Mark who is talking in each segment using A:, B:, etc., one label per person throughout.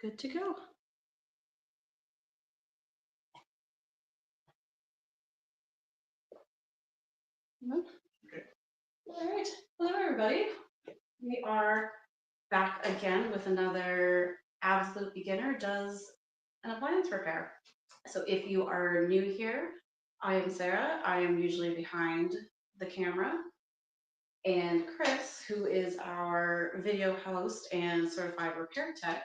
A: Good to go.
B: Okay.
A: All right. Hello, everybody. We are back again with another absolute beginner does an appliance repair. So if you are new here, I am Sarah. I am usually behind the camera. And Chris, who is our video host and certified repair tech,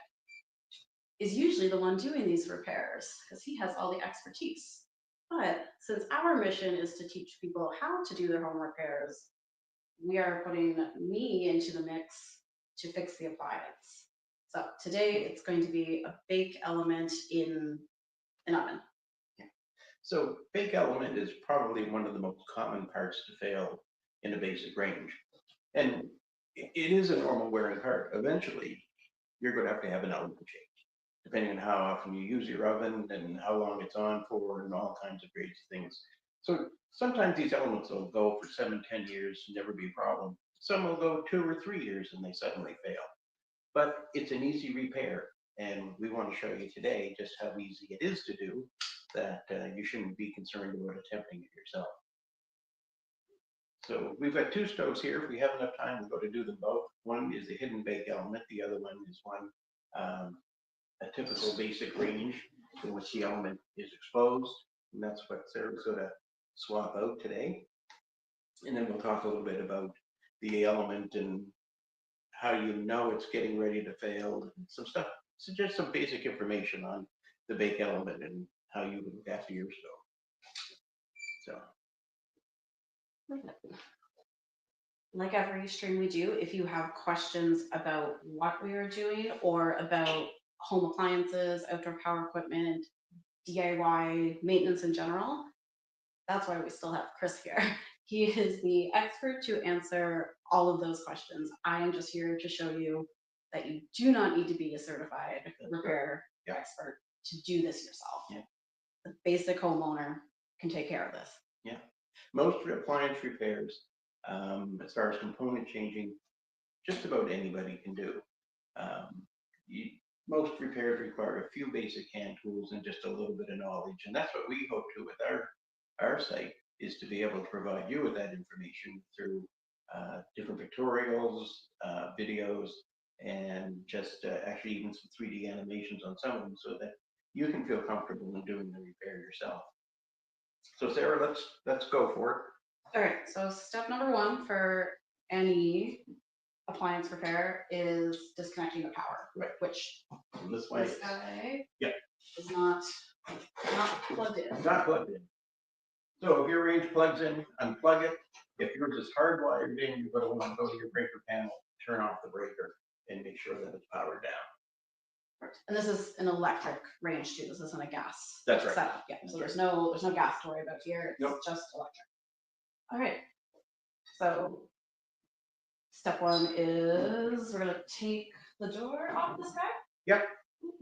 A: is usually the one doing these repairs because he has all the expertise. But since our mission is to teach people how to do their home repairs, we are putting me into the mix to fix the appliance. So today it's going to be a bake element in an oven.
B: So bake element is probably one of the most common parts to fail in a basic range. And it is a normal wearing part. Eventually, you're going to have an element change, depending on how often you use your oven and how long it's on for and all kinds of great things. So sometimes these elements will go for 7, 10 years, never be a problem. Some will go 2 or 3 years and they suddenly fail. But it's an easy repair. And we want to show you today just how easy it is to do that you shouldn't be concerned about attempting it yourself. So we've got two stoves here. If we have enough time, we'll go to do them both. One is the hidden bake element. The other one is a typical basic range in which the element is exposed. And that's what Sarah's going to swap out today. And then we'll talk a little bit about the element and how you know it's getting ready to fail and some stuff. So just some basic information on the bake element and how you look after your stove. So.
A: Like every stream we do, if you have questions about what we are doing or about home appliances, outdoor power equipment, DIY, maintenance in general, that's why we still have Chris here. He is the expert to answer all of those questions. I am just here to show you that you do not need to be a certified repair expert to do this yourself.
B: Yeah.
A: The basic homeowner can take care of this.
B: Yeah. Most appliance repairs, as far as component changing, just about anybody can do. Most repairs require a few basic hand tools and just a little bit of knowledge. And that's what we hope to with our site, is to be able to provide you with that information through different tutorials, videos, and just actually even some 3D animations on some of them so that you can feel comfortable in doing the repair yourself. So Sarah, let's go for it.
A: All right, so step number one for any appliance repair is disconnecting the power.
B: Right.
A: Which
B: this way
A: guy
B: is
A: not plugged in.
B: Not plugged in. So if your range plugs in, unplug it. If yours is hardwired in, you're going to want to go to your breaker panel, turn off the breaker, and make sure that it's powered down.
A: And this is an electric range too. This isn't a gas.
B: That's right.
A: Setup. Yeah. So there's no gas to worry about here. It's just electric. All right. So step one is we're gonna take the door off this guy.
B: Yep.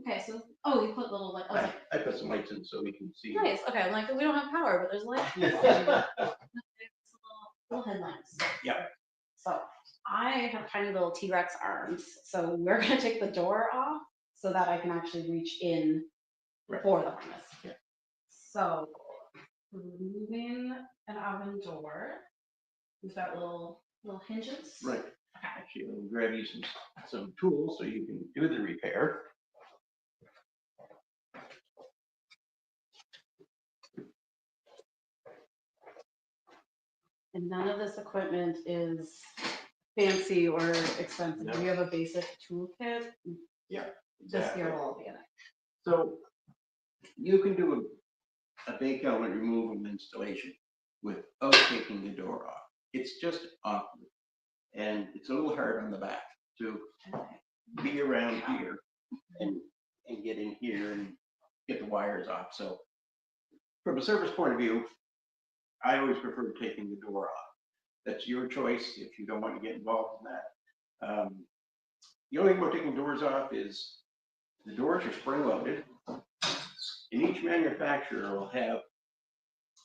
A: Okay. So you put little light.
B: I put some lights in so we can see.
A: Nice. Okay. I'm like, we don't have power, but there's lights. little headlamps.
B: Yep.
A: So I have tiny little T-Rex arms. So we're gonna take the door off so that I can actually reach in for the harness.
B: Yeah.
A: So removing an oven door. We've got little hinges.
B: Right. Actually, I'll grab you some tools so you can do the repair.
A: And none of this equipment is fancy or expensive.
B: No.
A: We have a basic toolkit.
B: Yeah.
A: This here will all be in it.
B: So you can do a bake element removal installation without taking the door off. It's just awkward. And it's a little hard on the back to be around here and get in here and get the wires off. So from a service point of view, I always prefer taking the door off. That's your choice if you don't want to get involved in that. The only thing about taking doors off is the doors are spring loaded, and each manufacturer will have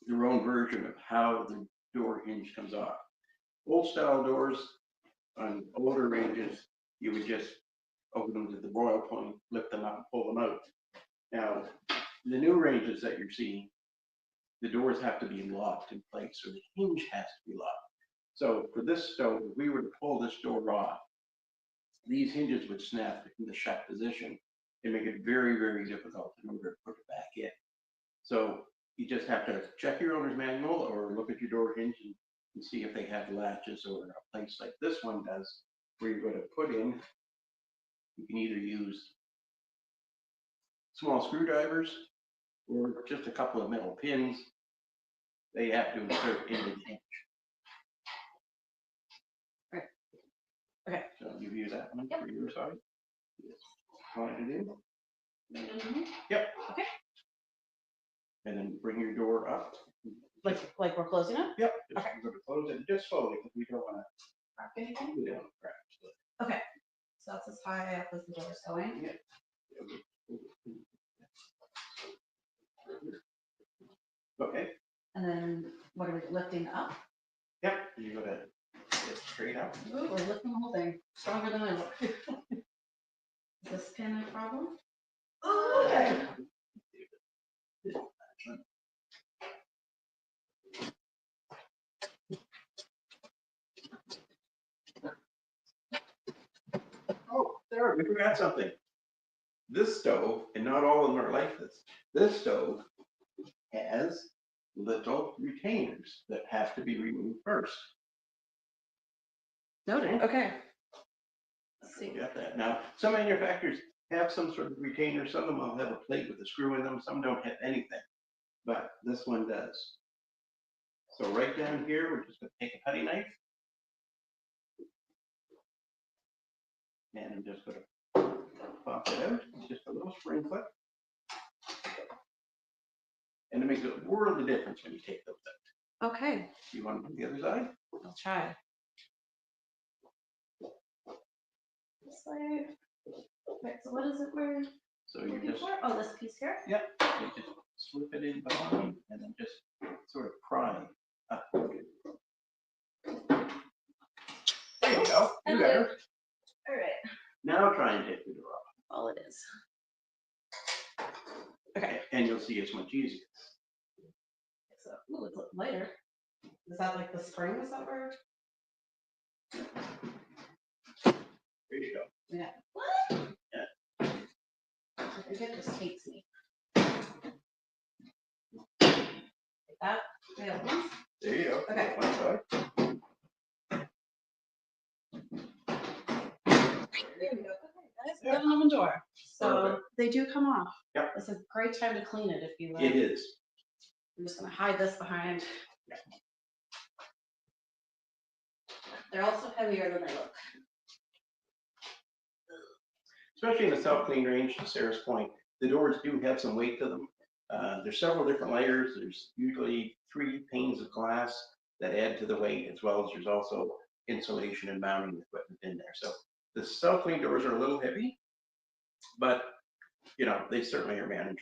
B: their own version of how the door hinge comes off. Old style doors on older ranges, you would just over them to the broil point, lift them up and pull them out. Now, the new ranges that you're seeing, the doors have to be locked in place, or the hinge has to be locked. So for this stove, if we were to pull this door off, these hinges would snap in the shut position and make it very, very difficult in order to put it back in. So you just have to check your owner's manual or look at your door hinge and see if they have latches or a place like this one does, where you're going to put in, you can either use small screwdrivers or just a couple of metal pins. They have to insert into the hinge.
A: Right. Okay.
B: So I'll give you that one
A: Yep.
B: for your side. Slide it in.
A: Mm-hmm.
B: Yep.
A: Okay.
B: And then bring your door up.
A: Like we're closing it?
B: Yep. Just, we're going to close it just slowly because we don't want to
A: Crack anything?
B: we don't want to crack.
A: Okay. So that's as high up as the door is going.
B: Yeah. Okay.
A: And then what are we lifting up?
B: Yep. You're going to get straight up.
A: Ooh, we're lifting the whole thing. Stronger than I look. Is this pin a problem? Oh, okay.
B: Oh, Sarah, we forgot something. This stove, and not all of them are like this stove has little retainers that have to be removed first.
A: Noted. Okay. Let's see.
B: You got that. Now, some manufacturers have some sort of retainer. Some of them will have a plate with a screw in them. Some don't have anything, but this one does. So right down here, we're just going to take a putty knife. And I'm just going to pop it out. It's just a little spring clip. And it makes a world of difference when you take those out.
A: Okay.
B: You want to do the other side?
A: I'll try. This way. Okay, so what is it we're
B: So you're
A: looking
B: just,
A: for? Oh, this piece here?
B: yep, you just slip it in behind and then just sort of pry up. There you go. You got her.
A: All right.
B: Now try and take the door off.
A: All it is. Okay.
B: And you'll see it's much easier.
A: So, ooh, it's lighter. Is that like the springs that were?
B: There you go.
A: Yeah. What?
B: Yeah.
A: I think it just hates me. Like that. Yeah.
B: There you go.
A: Okay.
B: One side.
A: There we go. Okay, guys, we have an oven door. So
B: Perfect.
A: they do come off.
B: Yep.
A: It's a great time to clean it if you
B: It is.
A: I'm just gonna hide this behind. They're also heavier than they look.
B: Especially in the self-clean range, to Sarah's point, the doors do have some weight to them. There's several different layers. There's usually 3 panes of glass that add to the weight, as well as there's also insulation and mounting equipment in there. So the self-clean doors are a little heavy, but you know, they certainly are manageable.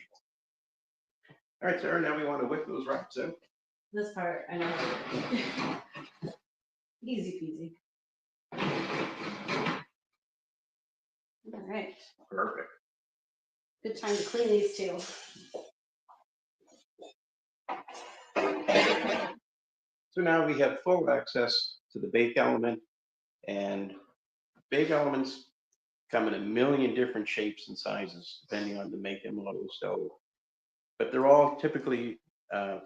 B: All right, Sarah, now we want to whip those wraps in.
A: This part, I know. Easy peasy. All right.
B: Perfect.
A: Good time to clean these two.
B: So now we have full access to the bake element, and bake elements come in a million different shapes and sizes depending on the make and model of stove. But they're all typically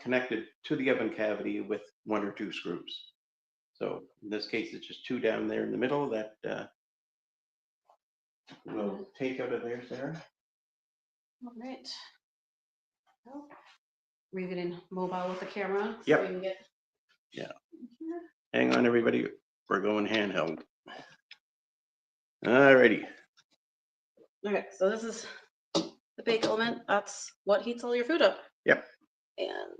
B: connected to the oven cavity with 1 or 2 screws. So in this case, it's just 2 down there in the middle that we'll take out of there, Sarah.
A: All right. Well, were you getting mobile with the camera on? So
B: Yep.
A: we can get
B: Yeah.
A: here?
B: Hang on, everybody. We're going handheld. All righty.
A: Okay, so this is the bake element. That's what heats all your food up.
B: Yep.
A: And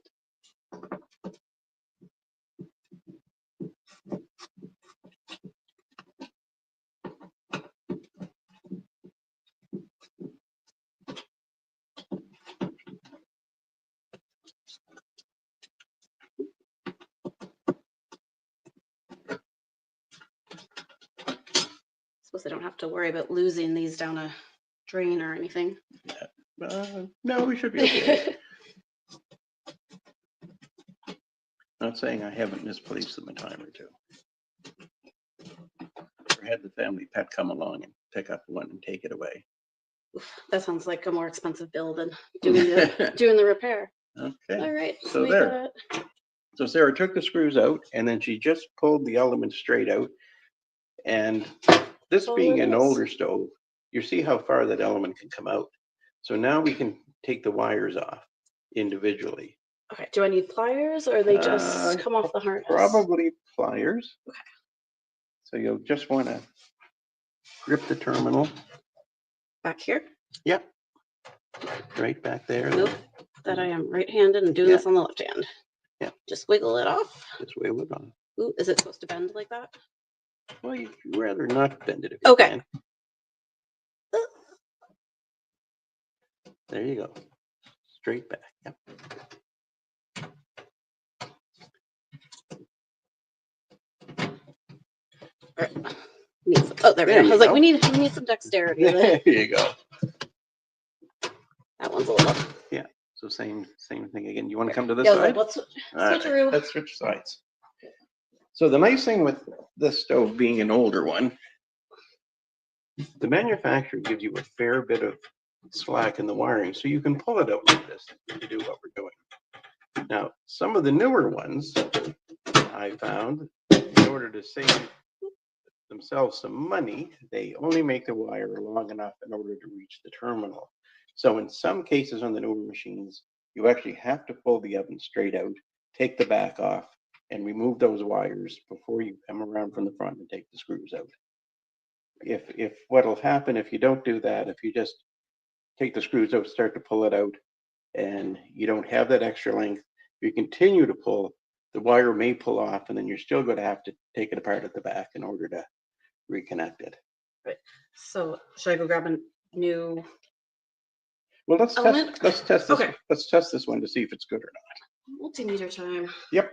A: Suppose they don't have to worry about losing these down a drain or anything.
B: No, we should be okay. Not saying I haven't misplaced them a time or two. Or had the family pet come along and pick up one and take it away.
A: That sounds like a more expensive bill than doing the repair.
B: Okay.
A: All right.
B: So there. So Sarah took the screws out and then she just pulled the element straight out. And this being an older stove, you see how far that element can come out. So now we can take the wires off individually.
A: Okay. Do I need pliers or they just come off the harness?
B: Probably pliers.
A: Okay.
B: So you'll just want to grip the terminal.
A: Back here?
B: Yep. Right back there.
A: Nope. That I am right-handed and doing this on the left hand.
B: Yeah.
A: Just wiggle it off.
B: Just wiggle it off.
A: Ooh, is it supposed to bend like that?
B: Well, you'd rather not bend it if you
A: Okay.
B: can. There you go. Straight back. Yep.
A: Oh, there we go. I was like, we need some dexterity.
B: There you go.
A: That one's a little.
B: Yeah. So same thing again. You want to come to this
A: Yeah,
B: side?
A: like, let's switcheroo.
B: Let's switch sides. So the nice thing with this stove being an older one, the manufacturer gives you a fair bit of slack in the wiring, so you can pull it out like this to do what we're doing. Now, some of the newer ones I found, in order to save themselves some money, they only make the wire long enough in order to reach the terminal. So in some cases on the newer machines, you actually have to pull the oven straight out, take the back off, and remove those wires before you come around from the front and take the screws out. If what'll happen if you don't do that, if you just take the screws out, start to pull it out, and you don't have that extra length, you continue to pull, the wire may pull off, and then you're still going to have to take it apart at the back in order to reconnect it.
A: Right. So should I go grab a new?
B: Well, let's test this.
A: Okay.
B: Let's test this one to see if it's good or not.
A: Multimeter time.
B: Yep.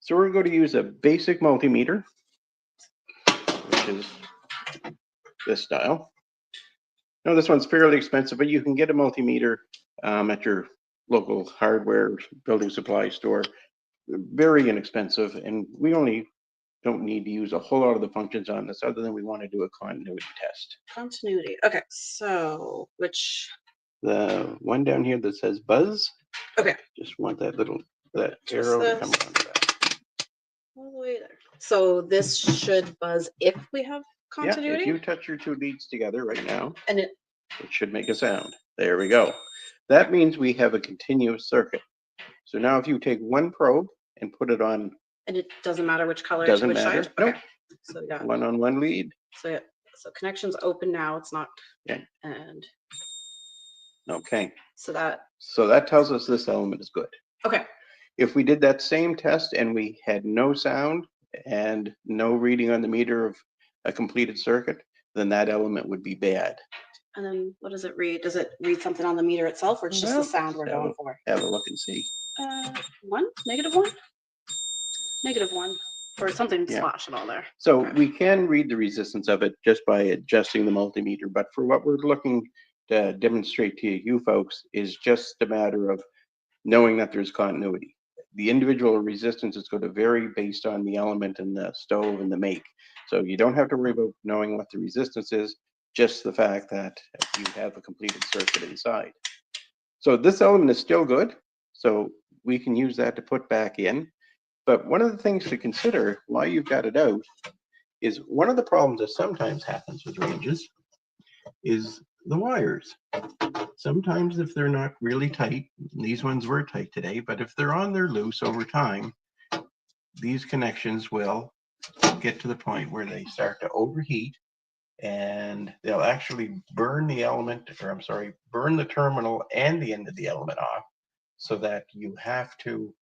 B: So we're going to use a basic multimeter, which is this style. Now this one's fairly expensive, but you can get a multimeter at your local hardware building supply store. Very inexpensive, and we only don't need to use a whole lot of the functions on this other than we want to do a continuity test.
A: Continuity. Okay, so which?
B: The one down here that says buzz.
A: Okay.
B: Just want that arrow to come around to that.
A: All the way there. So this should buzz if we have continuity?
B: Yeah, if you touch your two leads together right now,
A: and it
B: should make a sound. There we go. That means we have a continuous circuit. So now if you take one probe and put it on.
A: And it doesn't matter which color
B: doesn't
A: to which
B: matter.
A: side?
B: Nope.
A: Okay. So we got
B: one on one lead.
A: So connection's open now. It's not.
B: Okay.
A: And
B: okay.
A: So that
B: tells us this element is good.
A: Okay.
B: If we did that same test and we had no sound and no reading on the meter of a completed circuit, then that element would be bad.
A: And then what does it read? Does it read something on the meter itself, or it's just the sound we're going for?
B: Have a look and see.
A: 1, -1, -1, or something flashing on there.
B: So we can read the resistance of it just by adjusting the multimeter, but for what we're looking to demonstrate to you folks is just a matter of knowing that there's continuity. The individual resistance is going to vary based on the element and the stove and the make. So you don't have to worry about knowing what the resistance is, just the fact that you have a completed circuit inside. So this element is still good, so we can use that to put back in. But one of the things to consider while you've got it out is one of the problems that sometimes happens with ranges is the wires. Sometimes if they're not really tight, these ones were tight today, but if they're on there loose over time, these connections will get to the point where they start to overheat and they'll actually burn the element, or I'm sorry, burn the terminal and the end of the element off, so that you have to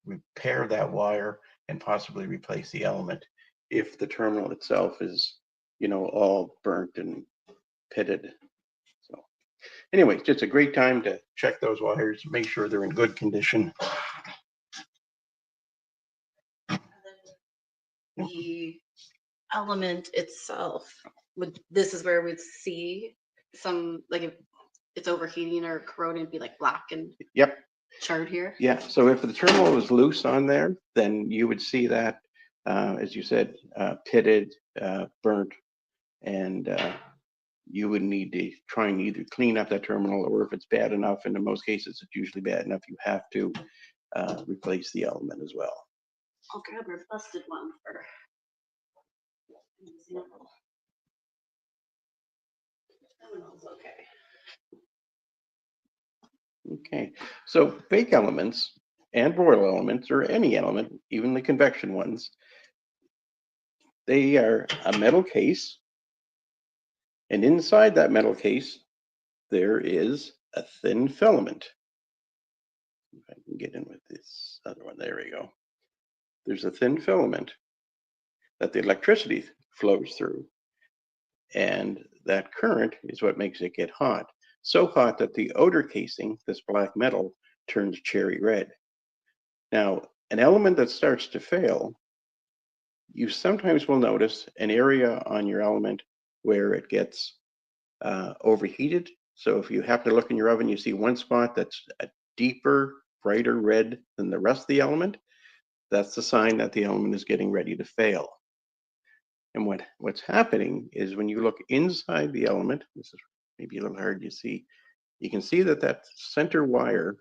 B: repair that wire and possibly replace the element if the terminal itself is, all burnt and pitted. So anyway, just a great time to check those wires, make sure they're in good condition.
A: The element itself, this is where we'd see some, like if it's overheating or corroding, it'd be like black and
B: Yep.
A: charred here.
B: Yeah. So if the terminal is loose on there, then you would see that, as you said, pitted, burnt, and you would need to try and either clean up that terminal, or if it's bad enough, and in most cases it's usually bad enough, you have to replace the element as well.
A: I'll grab our busted one for an example. Terminal's okay.
B: Okay, so bake elements and broil elements, or any element, even the convection ones, they are a metal case, and inside that metal case there is a thin filament. If I can get in with this other one, there we go. There's a thin filament that the electricity flows through, and that current is what makes it get hot. So hot that the outer casing, this black metal, turns cherry red. Now, an element that starts to fail, you sometimes will notice an area on your element where it gets overheated. So if you happen to look in your oven, you see one spot that's a deeper, brighter red than the rest of the element. That's the sign that the element is getting ready to fail. And what's happening is when you look inside the element, this is maybe a little hard to see, you can see that that center wire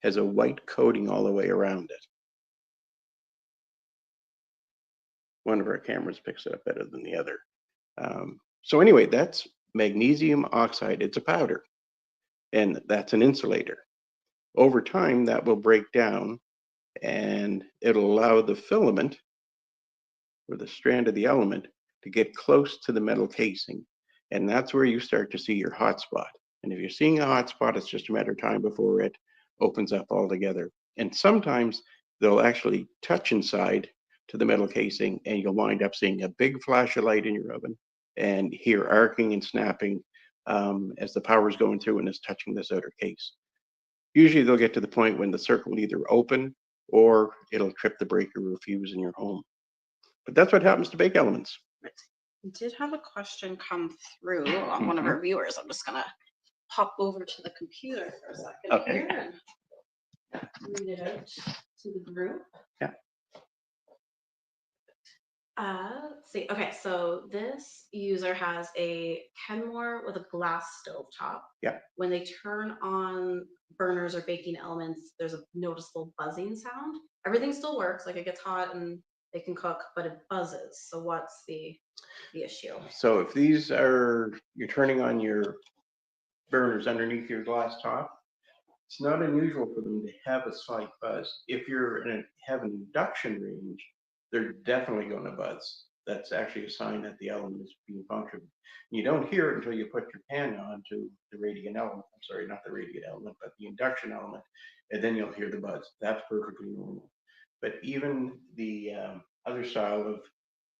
B: has a white coating all the way around it. One of our cameras picks it up better than the other. So anyway, that's magnesium oxide. It's a powder, and that's an insulator. Over time, that will break down, and it'll allow the filament, or the strand of the element, to get close to the metal casing. And that's where you start to see your hot spot. And if you're seeing a hot spot, it's just a matter of time before it opens up altogether. And sometimes they'll actually touch inside to the metal casing, and you'll wind up seeing a big flash of light in your oven and hear arcing and snapping as the power is going through and is touching this outer case. Usually they'll get to the point when the circuit will either open or it'll trip the breaker or fuse in your home. But that's what happens to bake elements.
A: We did have a question come through on one of our viewers. I'm just gonna hop over to the computer for a second
B: Okay.
A: here and read it out to the group.
B: Yeah.
A: Let's see. Okay, so this user has a Kenmore with a glass stove top.
B: Yeah.
A: When they turn on burners or baking elements, there's a noticeable buzzing sound. Everything still works, like it gets hot and they can cook, but it buzzes. So what's the issue?
B: So if these are, you're turning on your burners underneath your glass top, it's not unusual for them to have a slight buzz. If you're have an induction range, they're definitely going to buzz. That's actually a sign that the element is being functioned. You don't hear it until you put your pan on to the radiant element. I'm sorry, not the radiant element, but the induction element, and then you'll hear the buzz. That's perfectly normal. But even the other style of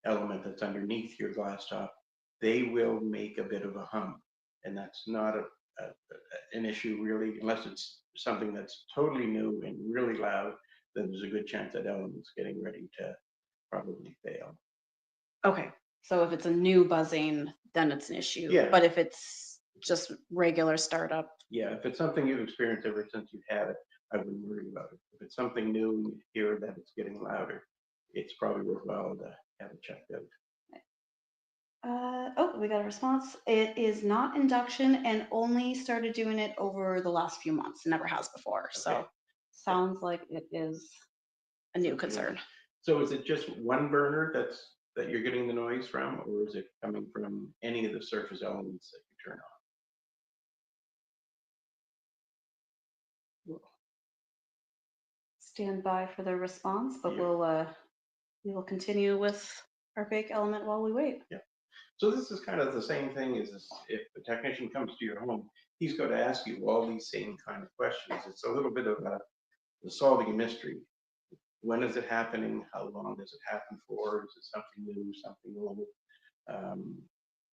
B: element that's underneath your glass top, they will make a bit of a hum, and that's not an issue really, unless it's something that's totally new and really loud. Then there's a good chance that element's getting ready to probably fail.
A: Okay, so if it's a new buzzing, then it's an issue.
B: Yeah.
A: But if it's just regular startup.
B: Yeah, if it's something you've experienced ever since you've had it, I wouldn't worry about it. If it's something new and you hear that it's getting louder, it's probably worthwhile to have it checked out.
A: Oh, we got a response. It is not induction and only started doing it over the last few months. Never has before. So
B: Okay.
A: sounds like it is a new concern.
B: So is it just one burner that you're getting the noise from, or is it coming from any of the surface elements that you turn on?
A: Stand by for the response, but
B: Yeah.
A: we will continue with our bake element while we wait.
B: Yeah. So this is kind of the same thing as if the technician comes to your home, he's going to ask you all these same kind of questions. It's a little bit of solving a mystery. When is it happening? How long does it happen for? Is it something new, something old?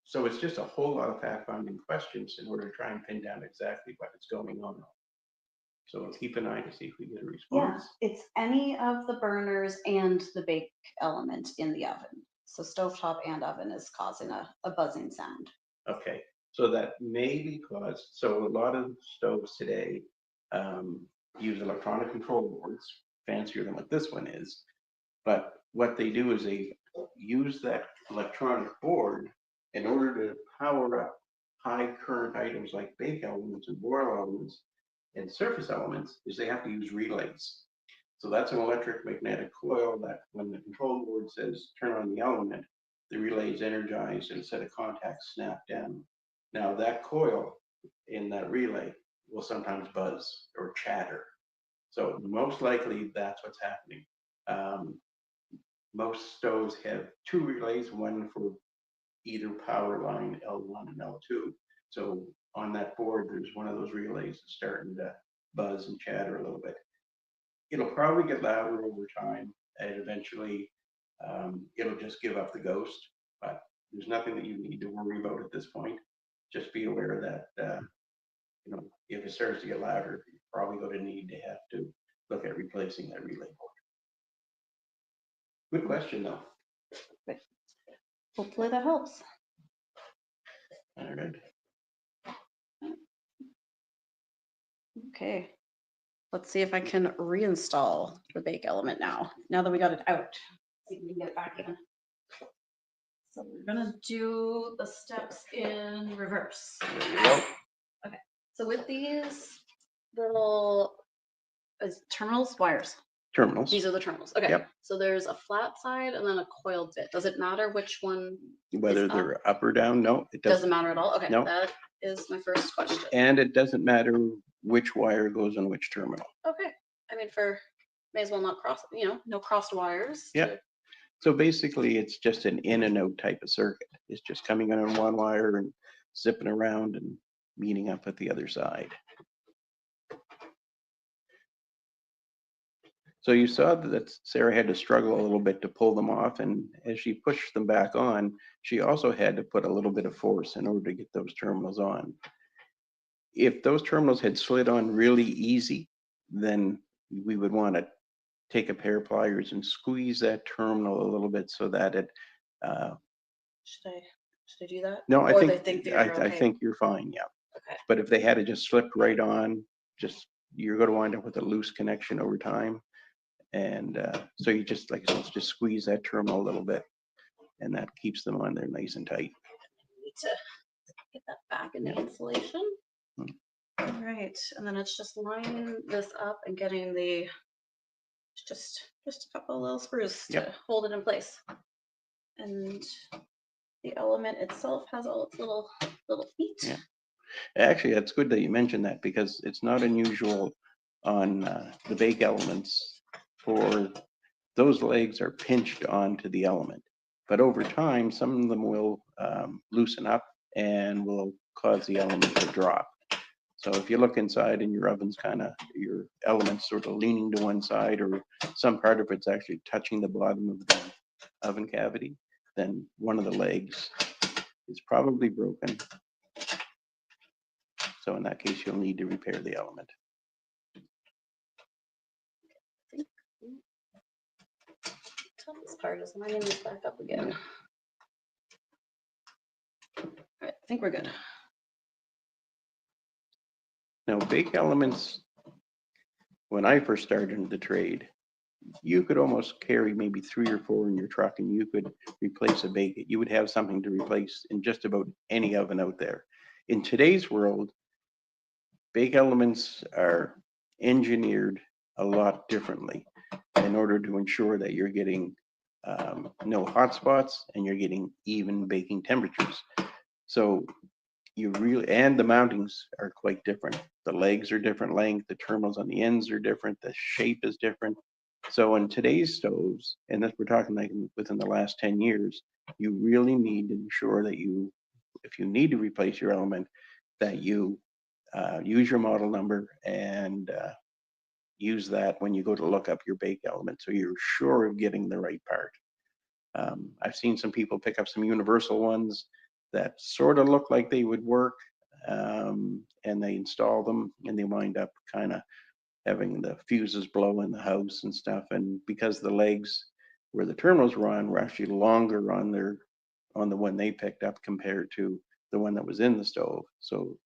B: So it's just a whole lot of fact-finding questions in order to try and pin down exactly what is going on. So we'll keep an eye to see if we get a response.
A: Yeah, it's any of the burners and the bake element in the oven. So stovetop and oven is causing a buzzing sound.
B: Okay, so that may be caused, so a lot of stoves today use electronic control boards, fancier than what this one is. But what they do is they use that electronic board in order to power up high current items like bake elements and boil elements and surface elements, is they have to use relays. So that's an electric magnetic coil that when the control board says turn on the element, the relay is energized and a set of contacts snap down. Now that coil in that relay will sometimes buzz or chatter. So most likely that's what's happening. Um, Most stoves have two relays, one for either power line L1 and L2. So on that board, there's one of those relays that's starting to buzz and chatter a little bit. It'll probably get louder over time, and eventually it'll just give up the ghost. But there's nothing that you need to worry about at this point. Just be aware that if it starts to get louder, you're probably going to need to have to look at replacing that relay board. Good question, though.
A: Hopefully that helps.
B: All right.
A: Okay. Let's see if I can reinstall the bake element now that we got it out. See if we can get it back in. So we're gonna do the steps in reverse.
B: There you go.
A: Okay, so with these little terminals, wires.
B: Terminals.
A: These are the terminals. Okay.
B: Yep.
A: So there's a flat side and then a coiled bit. Does it matter which one?
B: Whether they're up or down, no, it
A: Doesn't
B: doesn't.
A: matter at all? Okay,
B: No.
A: that is my first question.
B: And it doesn't matter which wire goes on which terminal.
A: Okay, I mean, may as well not cross, no crossed wires.
B: Yeah. So basically, it's just an in and out type of circuit. It's just coming in on one wire and zipping around and meeting up at the other side. So you saw that Sarah had to struggle a little bit to pull them off, and as she pushed them back on, she also had to put a little bit of force in order to get those terminals on. If those terminals had slid on really easy, then we would want to take a pair of pliers and squeeze that terminal a little bit so that it.
A: Should I do that?
B: No, I
A: Or
B: think
A: they think they're
B: I
A: okay?
B: think you're fine. Yeah.
A: Okay.
B: But if they had to just slipped right on, you're going to wind up with a loose connection over time. And so you just, like I said, just squeeze that terminal a little bit, and that keeps them on there nice and tight.
A: Need to get that back into insulation. All right, and then it's just lining this up and getting just a couple of little screws to hold it in place. And the element itself has all its little feet.
B: Yeah. Actually, that's good that you mentioned that, because it's not unusual on the bake elements for those legs are pinched onto the element. But over time, some of them will loosen up and will cause the element to drop. So if you look inside and your oven's your element's sort of leaning to one side, or some part of it's actually touching the bottom of the oven cavity, then one of the legs is probably broken. So in that case, you'll need to repair the element.
A: Toughest part is lining this back up again. All right, I think we're good.
B: Now, bake elements, when I first started in the trade, you could almost carry maybe 3 or 4 in your truck, and you could replace a bake. You would have something to replace in just about any oven out there. In today's world, bake elements are engineered a lot differently in order to ensure that you're getting no hot spots and you're getting even baking temperatures. So and the mountings are quite different. The legs are different length, the terminals on the ends are different, the shape is different. So in today's stoves, and we're talking like within the last 10 years, you really need to ensure that if you need to replace your element, that you use your model number and use that when you go to look up your bake element, so you're sure of getting the right part. I've seen some people pick up some universal ones that sort of look like they would work, and they install them and they wind up kind of having the fuses blow in the house and stuff. And because the legs where the terminals were on were actually longer on the one they picked up compared to the one that was in the stove. So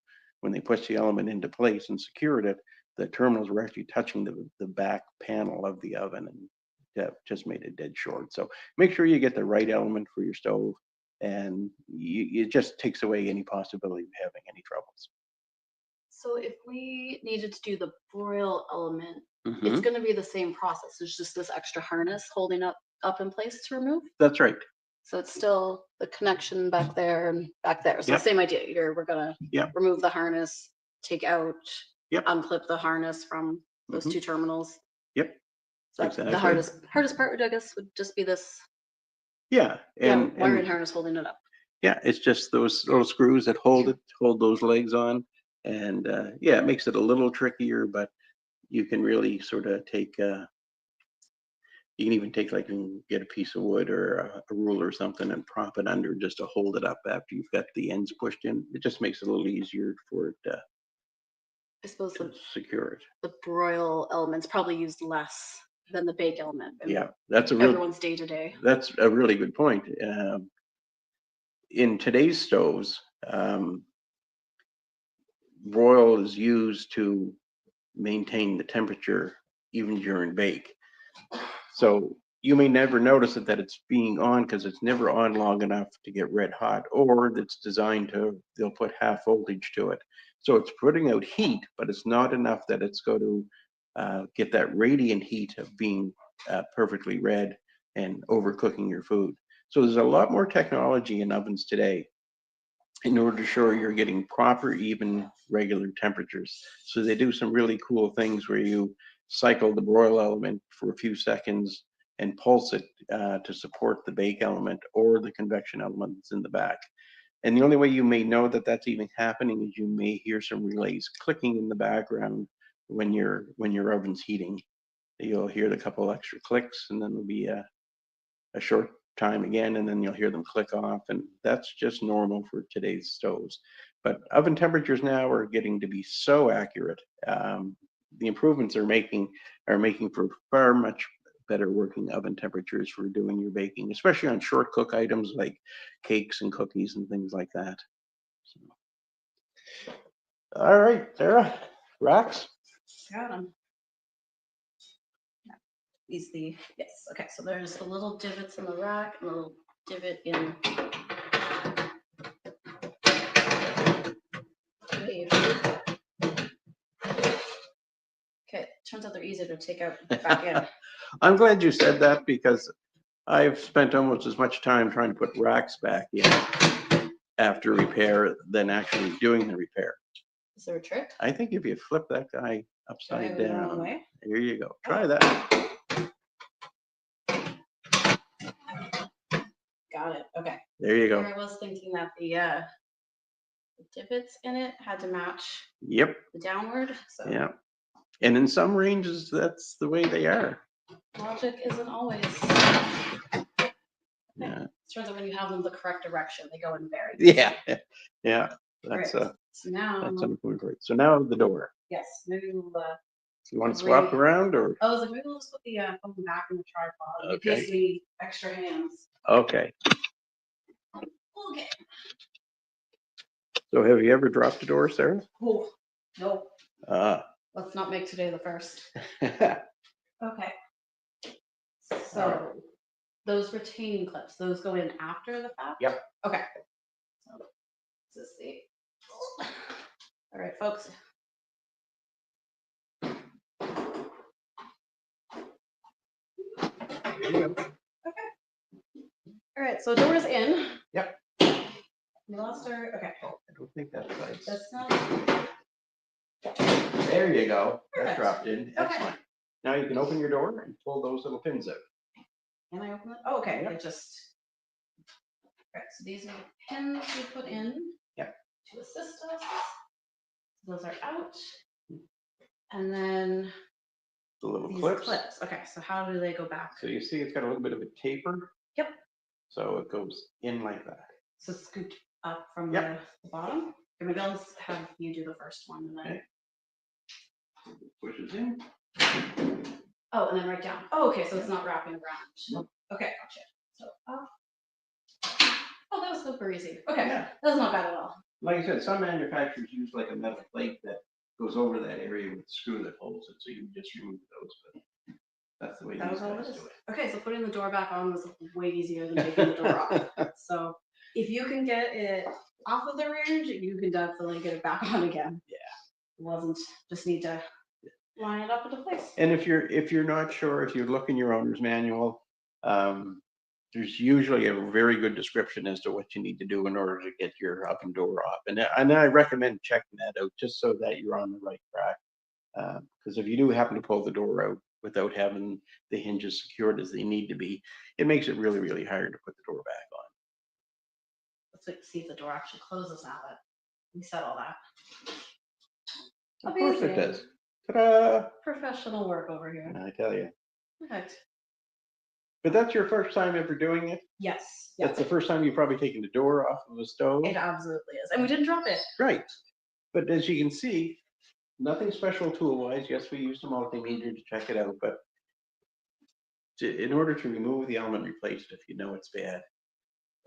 B: when they pushed the element into place and secured it, the terminals were actually touching the back panel of the oven, and that just made it dead short. So make sure you get the right element for your stove, and it just takes away any possibility of having any troubles.
C: So if we needed to do the broil element, it's
B: Mhm.
C: going to be the same process. There's just this extra harness holding up in place to remove.
B: That's right.
C: So it's still the connection back there and back there. So
B: Yep.
C: same idea. We're gonna
B: Yep.
C: remove the harness, take out,
B: Yep.
C: unclip the harness from those
B: Mhm.
C: two terminals.
B: Yep.
C: So the
B: Exactly.
C: hardest part, I guess, would just be this
B: Yeah,
C: wiring
B: and
C: harness holding it up.
B: yeah, it's just those little screws that hold those legs on, and yeah, it makes it a little trickier, but you can really sort of take. You can even take like and get a piece of wood or a ruler or something and prop it under just to hold it up after you've got the ends pushed in. It just makes it a little easier for it
C: I suppose
B: to secure it.
C: the broil element's probably used less than the bake element.
B: Yeah, that's
C: Everyone's day to day.
B: that's a really good point. In today's stoves, broil is used to maintain the temperature even during bake. So you may never notice it that it's being on because it's never on long enough to get red hot, or it's designed to, they'll put half voltage to it. So it's putting out heat, but it's not enough that it's going to get that radiant heat of being perfectly red and overcooking your food. So there's a lot more technology in ovens today in order to ensure you're getting proper, even, regular temperatures. So they do some really cool things where you cycle the broil element for a few seconds and pulse it to support the bake element or the convection element that's in the back. And the only way you may know that that's even happening is you may hear some relays clicking in the background when your oven's heating. You'll hear the couple extra clicks, and then there'll be a short time again, and then you'll hear them click off, and that's just normal for today's stoves. But oven temperatures now are getting to be so accurate. The improvements are making for far much better working oven temperatures for doing your baking, especially on short cook items like cakes and cookies and things like that. So, all right, Sarah, racks.
A: Got 'em. Yes, okay, so there's the little divots in the rack and a little divot in. Okay, turns out they're easier to take out back in.
B: I'm glad you said that because I've spent almost as much time trying to put racks back in after repair than actually doing the repair.
C: Is there a trick?
B: I think if you flip that guy upside down,
A: Way?
B: there you go. Try that.
A: Got it, okay.
B: There you go.
A: There I was thinking that the divots in it had to match
B: Yep.
A: the downward, so.
B: Yeah. And in some ranges, that's the way they are.
A: Logic isn't always.
B: Yeah.
A: Turns out when you have them the correct direction, they go in very.
B: Yeah. Yeah. That's
A: Right. So now.
B: that's an important part. So now the door.
A: Yes, maybe we'll.
B: You want to swap around or?
A: I was like, maybe we'll just put the phone back in the tripod.
B: Okay.
A: In case we need extra hands.
B: Okay.
A: Okay.
B: So have you ever dropped a door, Sarah?
A: Oh, nope.
B: Ah.
A: Let's not make today the first.
B: Okay.
A: So those retaining clips, those go in after the fact?
B: Yep.
A: Okay. So this is the. All right, folks.
B: There you go.
A: All right, so door's in.
B: Yep.
A: We lost our, okay.
B: Oh, I don't think that's right.
A: That's not.
B: There you go. That
A: Perfect.
B: dropped in. Excellent. Now you can open your door and pull those little pins out.
A: Can I open it? Oh, okay.
B: Yep.
A: It just. All right, so these are the pins we put in.
B: Yep.
A: To assist us. Those are out. And then
B: The little
A: these
B: clips.
A: Okay, so how do they go back?
B: So you see it's got a little bit of a taper.
A: Yep.
B: So it goes in like that.
A: So scoot up from
B: Yep.
A: the bottom. Okay, maybe I'll just have you do the first one and then.
B: Okay. Pushes in.
A: Oh, and then right down. Oh, okay, so it's not wrapping around. Okay, gotcha. So up. Oh, that was super easy. Okay,
B: Yeah.
A: that's not bad at all.
B: Like I said, some manufacturers use like a metal plate that goes over that area with a screw that holds it, so you can just remove those, but that's the way
A: That
B: these
A: was all it
B: guys
A: is.
B: do it.
A: Okay, so putting the door back on was way easier than taking the door off. So if you can get it off of the range, you can definitely get it back on again.
B: Yeah.
A: It wasn't, just need to line it up into place.
B: And if you're not sure, if you look in your owner's manual, there's usually a very good description as to what you need to do in order to get your oven door off. And I recommend checking that out just so that you're on the right track. Because if you do happen to pull the door out without having the hinges secured as they need to be, it makes it really, really hard to put the door back on.
A: Let's see if the door actually closes now that we said all that.
B: Of course it
A: Amazing.
B: does. Ta-da!
A: Professional work over here.
B: I tell you.
A: Perfect.
B: But that's your first time ever doing it?
A: Yes.
B: That's the first time you've probably taken the door off of the stove?
A: It absolutely is. And we didn't drop it.
B: Right. But as you can see, nothing special tool-wise. Yes, we used a multimeter to check it out, but in order to remove the element replaced, if you know it's bad,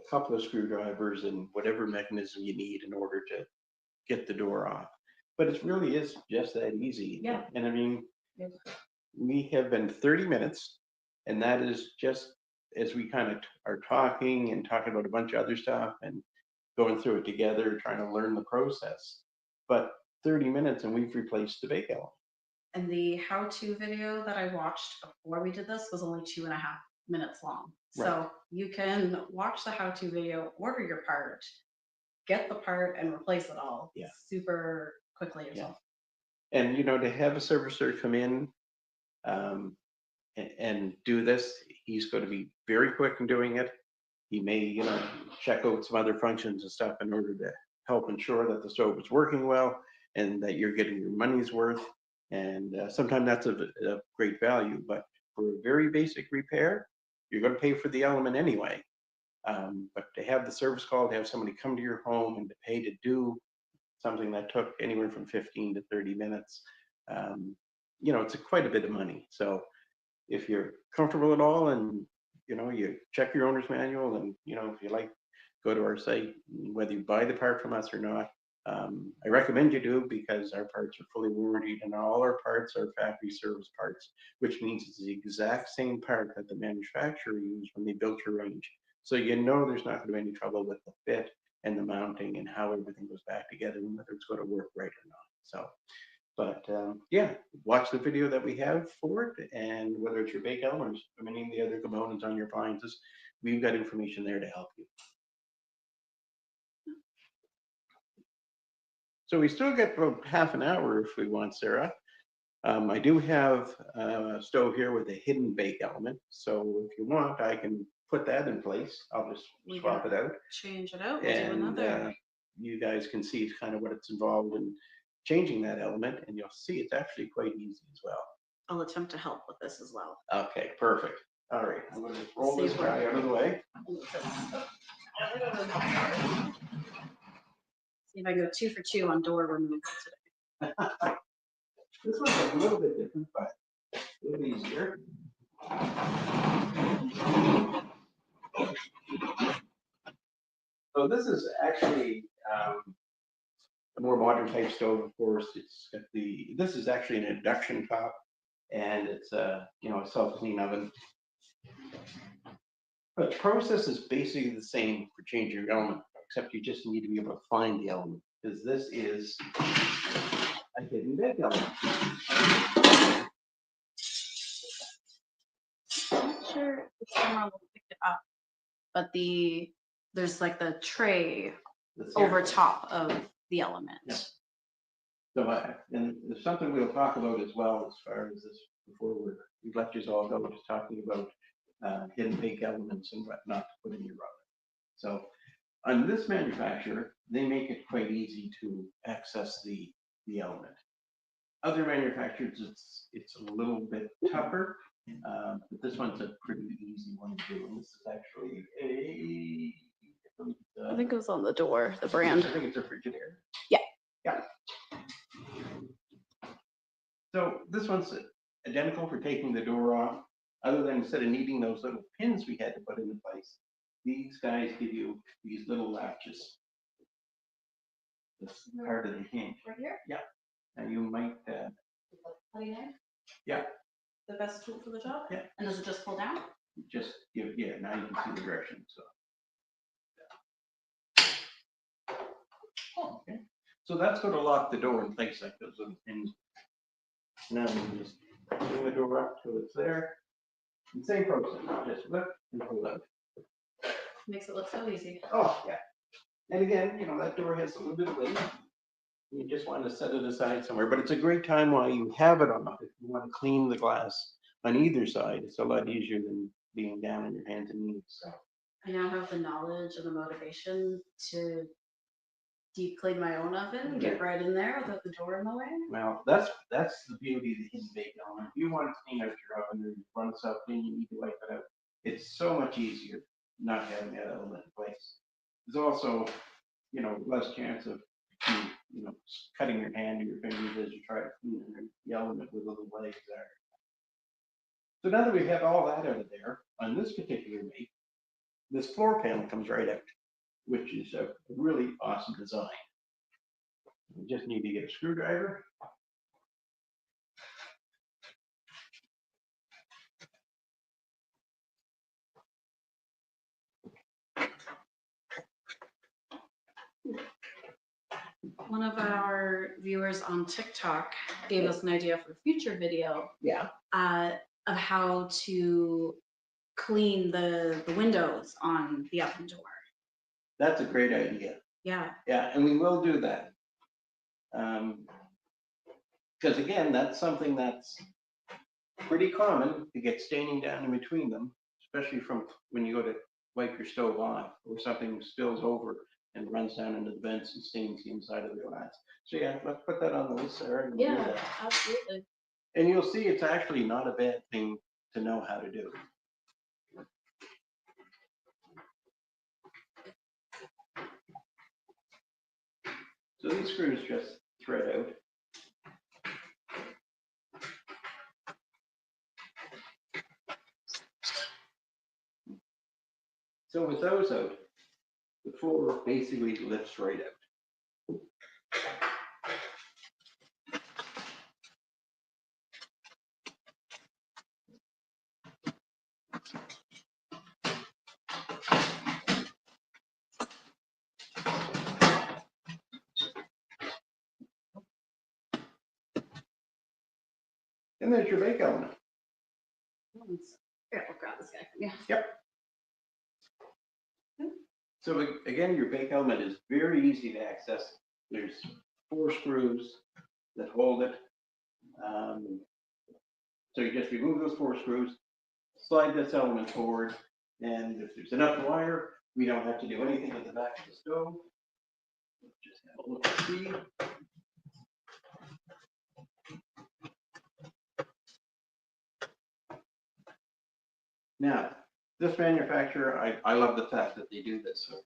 B: a couple of screwdrivers and whatever mechanism you need in order to get the door off. But it really is just that easy.
A: Yeah.
B: And I mean,
A: Yes.
B: we have been 30 minutes, and that is just as we kind of are talking and talking about a bunch of other stuff and going through it together, trying to learn the process. But 30 minutes and we've replaced the bake element.
A: And the how-to video that I watched before we did this was only 2.5 minutes long. So you can watch the how-to video, order your part, get the part, and replace it all super quickly yourself.
B: And you know, to have a servicer come in and do this, he's going to be very quick in doing it. He may, you know, check out some other functions and stuff in order to help ensure that the stove is working well and that you're getting your money's worth. And sometimes that's of great value, but for a very basic repair, you're going to pay for the element anyway. But to have the service call, to have somebody come to your home and to pay to do something that took anywhere from 15 to 30 minutes, you know, it's quite a bit of money. So if you're comfortable at all and, you know, you check your owner's manual and, you know, if you like, go to our site, whether you buy the part from us or not. I recommend you do because our parts are fully warranted and all our parts are factory service parts, which means it's the exact same part that the manufacturer used when they built your range. So you know there's not going to be any trouble with the fit and the mounting and how everything goes back together and whether it's going to work right or not. So, but yeah, watch the video that we have for it, and whether it's your bake element or any of the other components on your appliances, we've got information there to help you. So we still get about half an hour if we want, Sarah. I do have a stove here with a hidden bake element. So if you want, I can put that in place. I'll just swap it out.
A: Change it out. We'll do
B: And
A: another.
B: you guys can see kind of what it's involved in changing that element. And you'll see it's actually quite easy as well.
A: I'll attempt to help with this as well.
B: Okay, perfect. All right, I'm going to roll this guy out of the way.
A: See if I go 2 for 2 on door removal today.
B: This one's a little bit different, but a little easier. So this is actually a more modern type stove, of course. It's got this is actually an induction top, and it's a self-clean oven. But the process is basically the same for changing your element, except you just need to be able to find the element, because this is a hidden bake element.
A: I'm not sure the camera will pick it up, but there's like the tray over top of the element.
B: Yeah. So, and there's something we'll talk about as well as far as this before we've let you all go, just talking about hidden bake elements and what not to put in your oven. So on this manufacturer, they make it quite easy to access the element. Other manufacturers, it's a little bit tougher, but this one's a pretty easy one to do. And this is actually
C: I think it was on the door, the brand.
B: I think it's a Frigidaire.
C: Yeah.
B: Yeah. So this one's identical for taking the door off. other than instead of needing those little pins we had to put into place, these guys give you these little latches. This part of the hinge.
A: Right here?
B: And you might,
A: Putty knife?
B: Yeah.
A: The best tool for the job?
B: Yeah.
A: And does it just pull down?
B: just give, yeah, now you can see the direction, so.
A: Cool.
B: Okay, so that's going to lock the door in place like those little pins. Now we just bring the door up till it's there. And same process, just lift and pull out.
A: Makes it look so easy.
B: Oh, yeah. And again, you know, that door has a little bit of weight. You just want to set it aside somewhere, but it's a great time while you have it on. If you want to clean the glass on either side, it's a lot easier than being down on your hands and knees. So.
A: I now have the knowledge and the motivation to deep clean my own oven and get right in there without the door in the way.
B: Well, that's the beauty of the hidden bake element. If you want to clean out your oven or you run something, you need to wipe it out. It's so much easier not having that element in place. There's also, you know, less chance of you know, cutting your hand or your fingers as you try to clean the element with a little legs there. So now that we have all that out of there, on this particular make, this floor panel comes right out, which is a really awesome design. We just need to get a screwdriver.
A: One of our viewers on TikTok gave us an idea for a future video
B: Yeah.
A: of how to clean the windows on the oven door.
B: That's a great idea.
A: Yeah.
B: Yeah, and we will do that. Because again, that's something that's pretty common to get staining down in between them, especially from when you go to wipe your stove off or something spills over and runs down into the vents and stains the inside of the glass. So yeah, let's put that on the list, Sarah. And we'll do
A: Yeah,
B: that.
A: absolutely.
B: And you'll see it's actually not a bad thing to know how to do. So these screws just thread out. So with those out, the floor basically lifts right out. And there's your bake element.
A: Here, we'll grab this guy from you.
B: Yep. So again, your bake element is very easy to access. There's 4 screws that hold it. So you just remove those 4 screws, slide this element forward, and if there's enough wire, we don't have to do anything at the back of the stove. Just have a look at speed. Now, this manufacturer, I love the fact that they do this with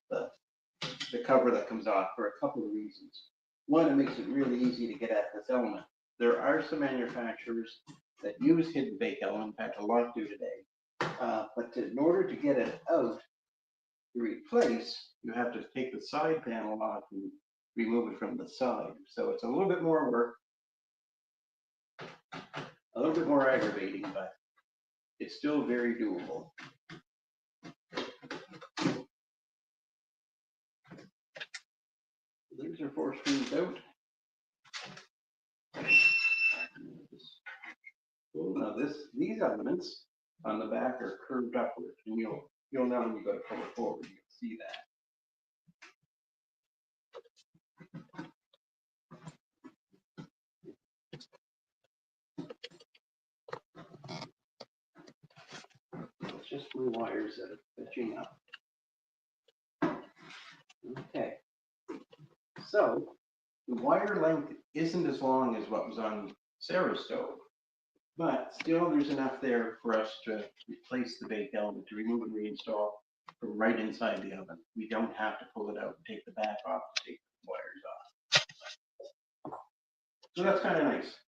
B: the cover that comes off for a couple of reasons. One, it makes it really easy to get at this element. There are some manufacturers that use hidden bake element, in fact, a lot do today. But in order to get it out, to replace, you have to take the side panel off and remove it from the side. So it's a little bit more work, a little bit more aggravating, but it's still very doable. These are 4 screws out. Now these elements on the back are curved upward, and you'll know when you go to pull it forward, you'll see that. It's just my wires that are fetching up. Okay. So the wire length isn't as long as what was on Sarah's stove, but still there's enough there for us to replace the bake element, to remove and reinstall from right inside the oven. We don't have to pull it out and take the back off to take the wires off. So that's kind of nice.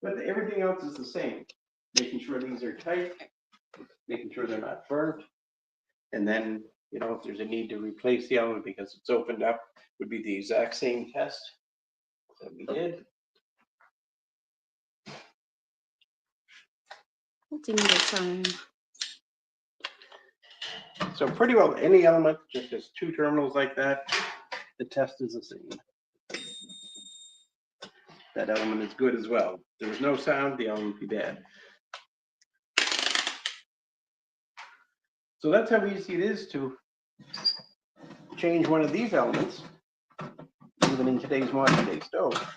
B: But everything else is the same. Making sure these are tight, making sure they're not burnt. And then, you know, if there's a need to replace the element because it's opened up, would be the exact same test that we did.
C: Multimeter time.
B: So pretty well any element, just has two terminals like that, the test is the same. That element is good as well. If there was no sound, the element would be bad. So that's how easy it is to change one of these elements, even in today's modern day stove.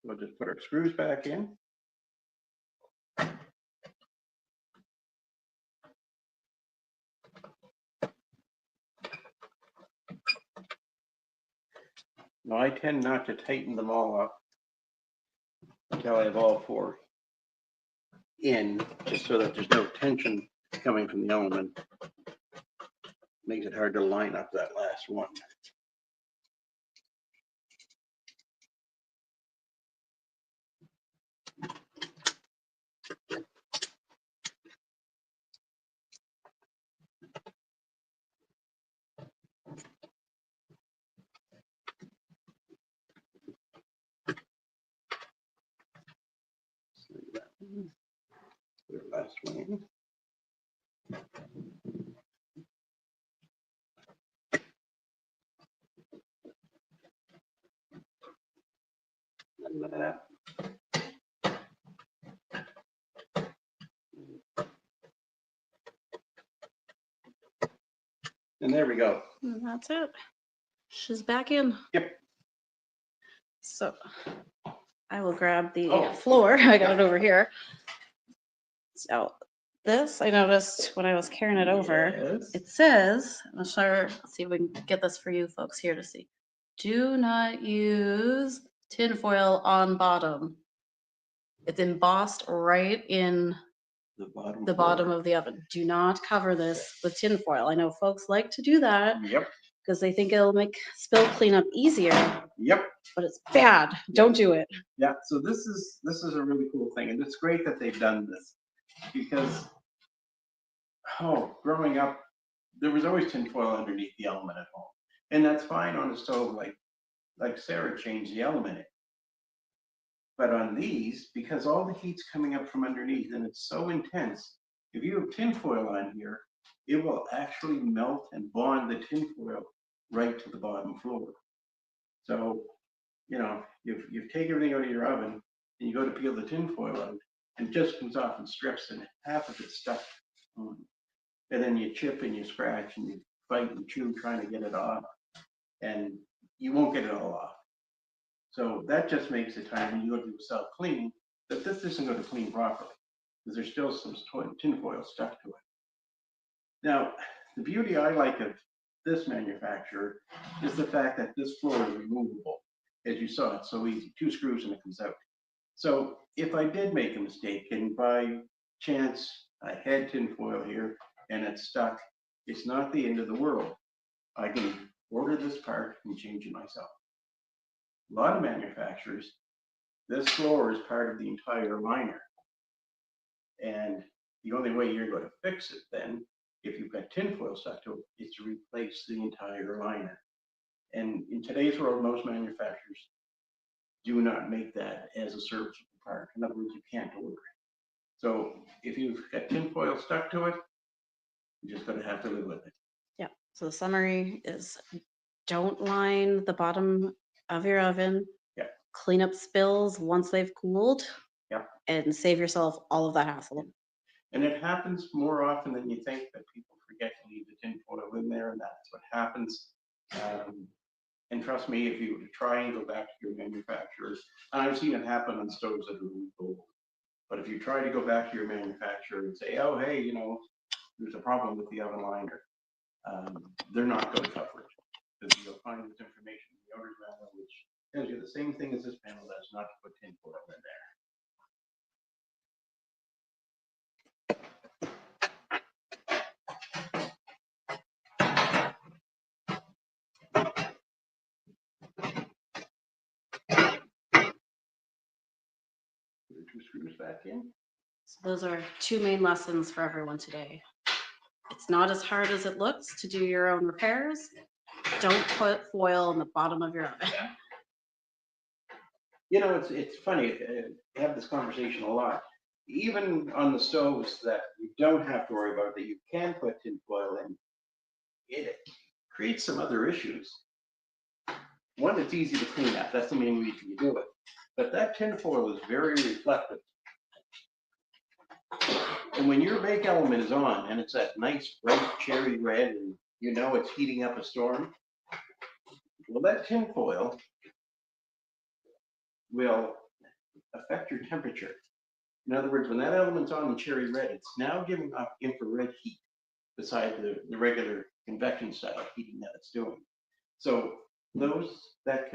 B: We'll just put our screws back in. Now I tend not to tighten them all up until I have all four in, just so that there's no tension coming from the element. Makes it hard to line up that last one. Put the last one in. Like that. And there we go.
C: And that's it. She's back in.
B: Yep.
C: So I will grab the
B: Oh.
C: floor. I got it over here. So this, I noticed when I was carrying it over,
B: Yes.
C: it says, I'm sure, let's see if we can get this for you folks here to see. Do not use tin foil on bottom. It's embossed right in the bottom of the oven. Do not cover this with tin foil. I know folks like to do that
B: Yep.
C: because they think it'll make spill cleanup easier,
B: Yep.
C: but it's bad. Don't do it.
B: Yeah. So this is a really cool thing, and it's great that they've done this because, growing up, there was always tinfoil underneath the element at home, and that's fine on a stove like Sarah changed the element in. But on these, because all the heat's coming up from underneath and it's so intense, if you have tinfoil on here, it will actually melt and bond the tinfoil right to the bottom floor. So, you know, you take everything out of your oven and you go to peel the tinfoil out, and it just comes off in strips and half of it's stuck on. And then you chip and you scratch and you fight and chew trying to get it off, and you won't get it all off. So that just makes the time when you look at yourself clean, that this isn't going to clean properly, because there's still some tinfoil stuck to it. Now, the beauty I like of this manufacturer is the fact that this floor is removable. As you saw, it's so easy, 2 screws and it comes out. So if I did make a mistake and by chance I had tinfoil here and it's stuck, it's not the end of the world. I can order this part and change it myself. A lot of manufacturers, this floor is part of the entire liner. And the only way you're going to fix it then, if you've got tinfoil stuck to it, is to replace the entire liner. And in today's world, most manufacturers do not make that as a serviceable part. In other words, you can't order it. So if you've got tinfoil stuck to it, you're just going to have to live with it.
C: Yeah. So the summary is don't line the bottom of your oven.
B: Yeah.
C: Clean up spills once they've cooled.
B: Yeah.
C: And save yourself all of that hassle.
B: And it happens more often than you think, that people forget to leave the tinfoil in there, and that's what happens. And trust me, if you were to try and go back to your manufacturers, and I've seen it happen on stoves that are really old, but if you try to go back to your manufacturer and say, oh, hey, you know, there's a problem with the oven liner, they're not going to cover it, because you'll find this information in the owner's manual, which tells you the same thing as this panel does, not to put tinfoil in there. the screws back in.
C: So those are two main lessons for everyone today. It's not as hard as it looks to do your own repairs. Don't put foil in the bottom of your oven.
B: You know, it's funny, I have this conversation a lot. Even on the stoves that you don't have to worry about, that you can put tin foil in, it creates some other issues. One, it's easy to clean up. That's the main reason you do it. But that tin foil is very reflective. And when your bake element is on and it's that nice bright cherry red and you know it's heating up a storm, well, that tin foil will affect your temperature. In other words, when that element's on in cherry red, it's now giving off infrared heat beside the regular convection style heating that it's doing. So those that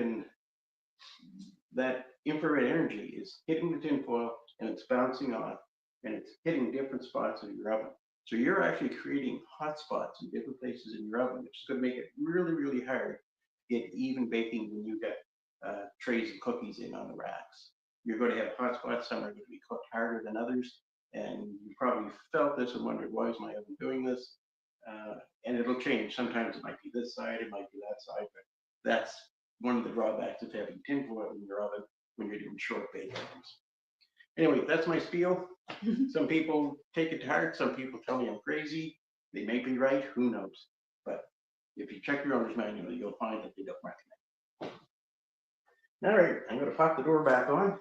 B: infrared energy is hitting the tin foil and it's bouncing off and it's hitting different spots in your oven. So you're actually creating hot spots in different places in your oven, which is going to make it really, really hard to get even baking when you get trays of cookies in on the racks. You're going to have hot spots, some are going to be cooked harder than others, and you probably felt this and wondered, why is my oven doing this? And it'll change. Sometimes it might be this side, it might be that side, but that's one of the drawbacks of having tin foil in your oven when you're doing short bake ovens. Anyway, that's my spiel. Some people take it to heart, some people tell me I'm crazy. They may be right, who knows? But if you check your owner's manual, you'll find that they don't recommend. All right, I'm going to pop the door back on.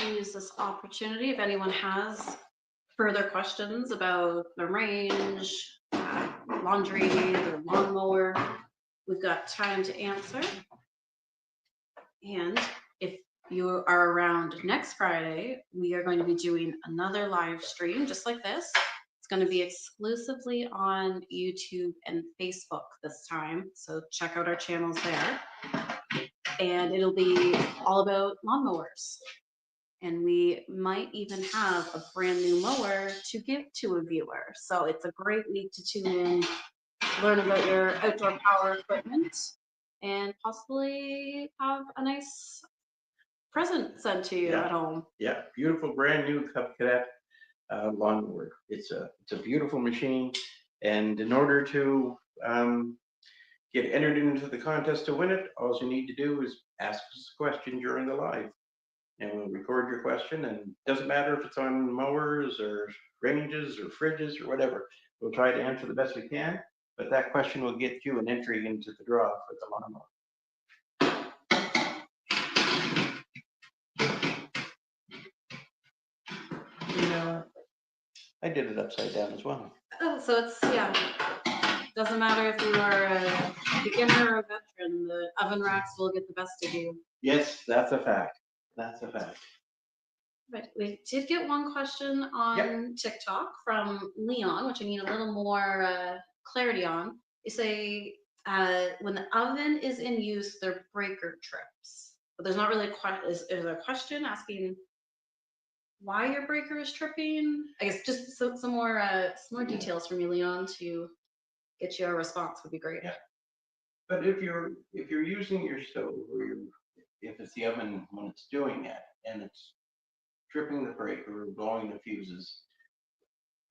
C: Use this opportunity if anyone has further questions about the range, laundry, the lawnmower. We've got time to answer. And if you are around next Friday, we are going to be doing another live stream just like this. It's going to be exclusively on YouTube and Facebook this time. So check out our channels there. And it'll be all about lawnmowers. And we might even have a brand new mower to give to a viewer. So it's a great week to tune in, learn about your outdoor power equipment, and possibly have a nice present sent to you at home.
B: Yeah, beautiful brand new Cub Cadet lawnmower. It's a beautiful machine, and in order to get entered into the contest to win it, all you need to do is ask us a question during the live. And we'll record your question, and it doesn't matter if it's on mowers or ranges or fridges or whatever. We'll try to answer the best we can, but that question will get you an entry into the draw for the lawnmower. Yeah, I did it upside down as well.
C: Oh, so it's, yeah, doesn't matter if you are a beginner or a veteran, the oven racks will get the best of you.
B: Yes, that's a fact. That's a fact.
C: But we did get one question on TikTok from Leon, which I need a little more clarity on. You say when the oven is in use, their breaker trips. But there's not really a question. Is there a question asking why your breaker is tripping? I guess just some more details from you, Leon, to get you a response would be great.
B: Yeah. But if you're using your stove, or if it's the oven when it's doing that and it's tripping the breaker or blowing the fuses,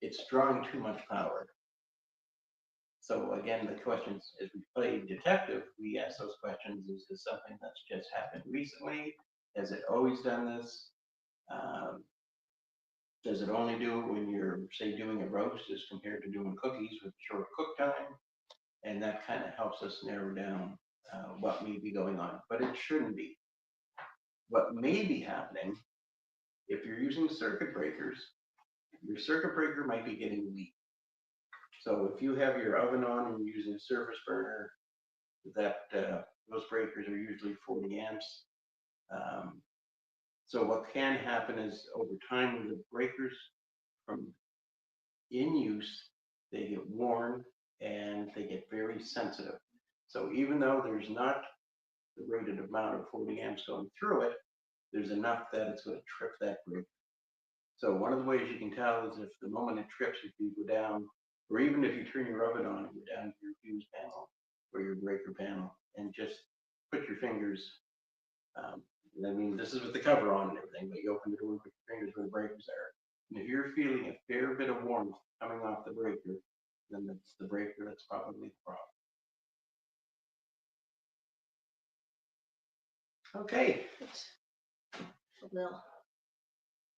B: it's drawing too much power. So again, the questions, as we play detective, we ask those questions. Is this something that's just happened recently? Has it always done this? Does it only do it when you're, say, doing a roast as compared to doing cookies with short cook time? And that kind of helps us narrow down what may be going on, but it shouldn't be. What may be happening, if you're using circuit breakers, your circuit breaker might be getting weak. So if you have your oven on and you're using a surface burner, those breakers are usually 40 amps. So what can happen is over time, the breakers from in use, they get worn and they get very sensitive. So even though there's not the rated amount of 40 amps going through it, there's enough that it's going to trip that breaker. So one of the ways you can tell is if the moment it trips, if you go down, or even if you turn your oven on and go down to your fuse panel or your breaker panel and just put your fingers I mean, this is with the cover on and everything, but you open the door with your fingers when the breaker's there. And if you're feeling a fair bit of warmth coming off the breaker, then it's the breaker that's probably the problem. Okay.
A: We'll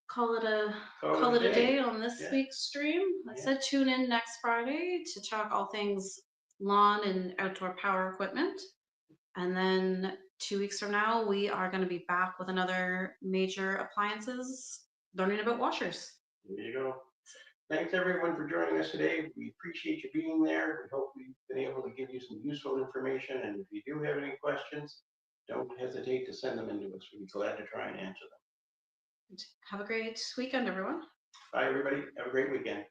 A: call it a
B: Call it a day.
A: on this
B: Yeah.
A: week's stream. I
B: Yeah.
A: said tune in next Friday to talk all things lawn and outdoor power equipment. And then 2 weeks from now, we are going to be back with another major appliances, learning about washers.
B: There you go. Thanks everyone for joining us today. We appreciate you being there. We hope we've been able to give you some useful information. And if you do have any questions, don't hesitate to send them in to us. We'd be glad to try and answer them.
A: Have a great weekend, everyone.
B: Bye, everybody. Have a great weekend.